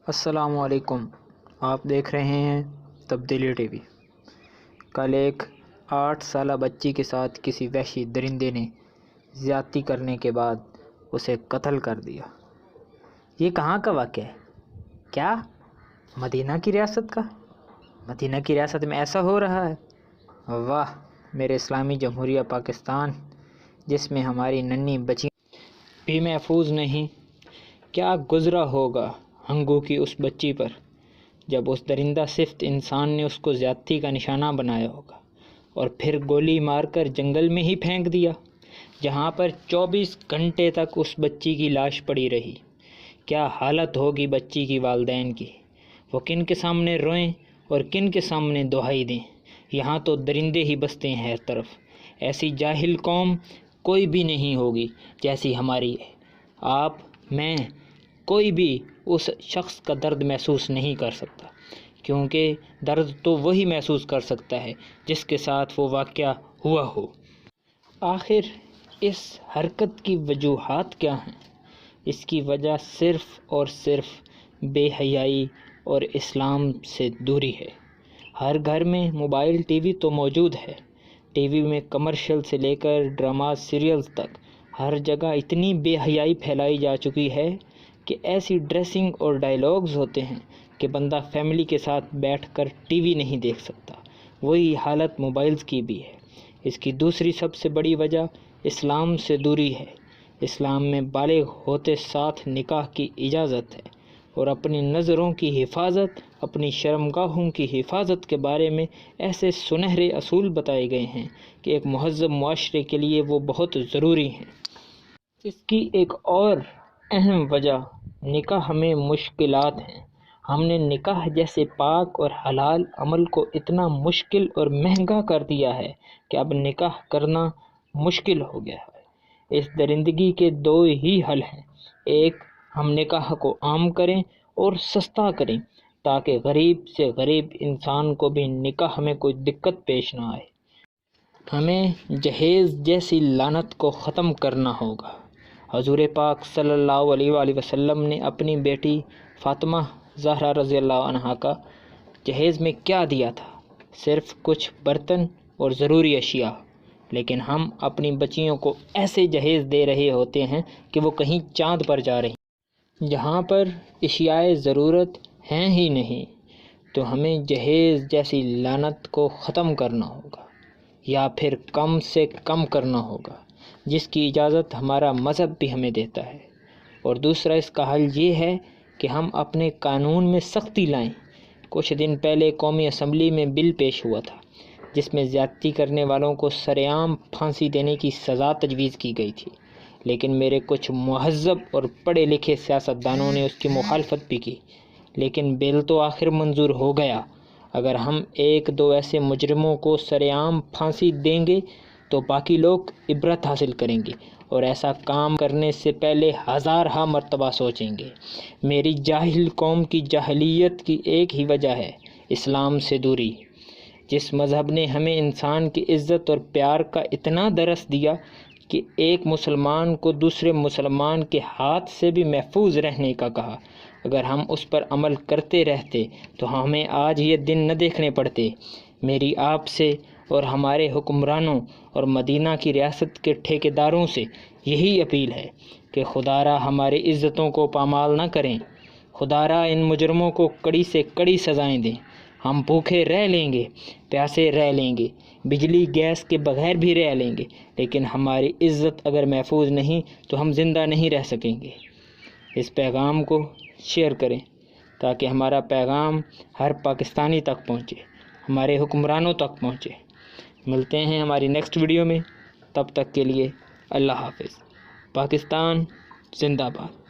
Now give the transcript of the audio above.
السلام علیکم۔ آپ دیکھ رہے ہیں تبدیلی ٹی وی۔ کل ایک 8 سالہ بچی کے ساتھ کسی وحشی درندے نے زیادتی کرنے کے بعد اسے قتل کر دیا۔ یہ کہاں کا واقعہ ہے؟ کیا مدینہ کی ریاست کا؟ مدینہ کی ریاست میں ایسا ہو رہا ہے؟ واہ میرے اسلامی جمہوریہ پاکستان، جس میں ہماری ننھی بچیاں بھی محفوظ نہیں۔ کیا گزرا ہوگا ہنگو کی اس بچی پر جب اس درندہ صفت انسان نے اس کو زیادتی کا نشانہ بنایا ہوگا اور پھر گولی مار کر جنگل میں ہی پھینک دیا، جہاں پر 24 گھنٹے تک اس بچی کی لاش پڑی رہی۔ کیا حالت ہوگی بچی کی والدین کی؟ وہ کن کے سامنے روئیں اور کن کے سامنے دہائی دیں؟ یہاں تو درندے ہی بستے ہیں ہر طرف۔ ایسی جاہل قوم کوئی بھی نہیں ہوگی جیسی ہماری ہے۔ آپ، میں، کوئی بھی اس شخص کا درد محسوس نہیں کر سکتا، کیونکہ درد تو وہی محسوس کر سکتا ہے جس کے ساتھ وہ واقعہ ہوا ہو۔ آخر اس حرکت کی وجوہات کیا ہیں؟ اس کی وجہ صرف اور صرف بے حیائی اور اسلام سے دوری ہے۔ ہر گھر میں موبائل ٹی وی تو موجود ہے۔ ٹی وی میں کمرشل سے لے کر ڈرامہ سیریلز تک ہر جگہ اتنی بے حیائی پھیلائی جا چکی ہے کہ ایسی ڈریسنگ اور ڈائیلاگز ہوتے ہیں کہ بندہ فیملی کے ساتھ بیٹھ کر ٹی وی نہیں دیکھ سکتا۔ وہی حالت موبائلز کی بھی ہے۔ اس کی دوسری سب سے بڑی وجہ اسلام سے دوری ہے۔ اسلام میں بالغ ہوتے ساتھ نکاح کی اجازت ہے اور اپنی نظروں کی حفاظت، اپنی شرمگاہوں کی حفاظت کے بارے میں ایسے سنہرے اصول بتائے گئے ہیں کہ ایک مہذب معاشرے کے لیے وہ بہت ضروری ہیں۔ اس کی ایک اور اہم وجہ نکاح میں مشکلات ہیں۔ ہم نے نکاح جیسے پاک اور حلال عمل کو اتنا مشکل اور مہنگا کر دیا ہے کہ اب نکاح کرنا مشکل ہو گیا ہے۔ اس درندگی کے دو ہی حل ہیں۔ ایک، ہم نکاح کو عام کریں اور سستا کریں تاکہ غریب سے غریب انسان کو بھی نکاح میں کوئی دقت پیش نہ آئے۔ ہمیں جہیز جیسی لعنت کو ختم کرنا ہوگا۔ حضور پاک صلی اللہ علیہ وآلہ وسلم نے اپنی بیٹی فاطمہ زہرا رضی اللہ عنہا کا جہیز میں کیا دیا تھا؟ صرف کچھ برتن اور ضروری اشیاء، لیکن ہم اپنی بچیوں کو ایسے جہیز دے رہے ہوتے ہیں کہ وہ کہیں چاند پر جا رہی ہیں، جہاں پر اشیاء ضرورت ہیں ہی نہیں۔ تو ہمیں جہیز جیسی لعنت کو ختم کرنا ہوگا، یا پھر کم سے کم کرنا ہوگا، جس کی اجازت ہمارا مذہب بھی ہمیں دیتا ہے۔ اور دوسرا اس کا حل یہ ہے کہ ہم اپنے قانون میں سختی لائیں۔ کچھ دن پہلے قومی اسمبلی میں بل پیش ہوا تھا جس میں زیادتی کرنے والوں کو سرِ عام پھانسی دینے کی سزا تجویز کی گئی تھی، لیکن میرے کچھ مہذب اور پڑھے لکھے سیاستدانوں نے اس کی مخالفت بھی کی، لیکن بل تو آخر منظور ہو گیا۔ اگر ہم ایک دو ایسے مجرموں کو سرِ عام پھانسی دیں گے تو باقی لوگ عبرت حاصل کریں گے اور ایسا کام کرنے سے پہلے ہزارہا مرتبہ سوچیں گے۔ میری جاہل قوم کی جاہلیت کی ایک ہی وجہ ہے، اسلام سے دوری۔ جس مذہب نے ہمیں انسان کی عزت اور پیار کا اتنا درس دیا کہ ایک مسلمان کو دوسرے مسلمان کے ہاتھ سے بھی محفوظ رہنے کا کہا، اگر ہم اس پر عمل کرتے رہتے تو ہمیں آج یہ دن نہ دیکھنے پڑتے۔ میری آپ سے اور ہمارے حکمرانوں اور مدینہ کی ریاست کے ٹھیکیداروں سے یہی اپیل ہے کہ خدارا ہماری عزتوں کو پامال نہ کریں۔ خدارا ان مجرموں کو کڑی سے کڑی سزائیں دیں۔ ہم بھوکے رہ لیں گے، پیاسے رہ لیں گے، بجلی گیس کے بغیر بھی رہ لیں گے، لیکن ہماری عزت اگر محفوظ نہیں تو ہم زندہ نہیں رہ سکیں گے۔ اس پیغام کو شیئر کریں تاکہ ہمارا پیغام ہر پاکستانی تک پہنچے، ہمارے حکمرانوں تک پہنچے۔ ملتے ہیں ہماری نیکسٹ ویڈیو میں، تب تک کے لیے اللہ حافظ۔ پاکستان زندہ باد۔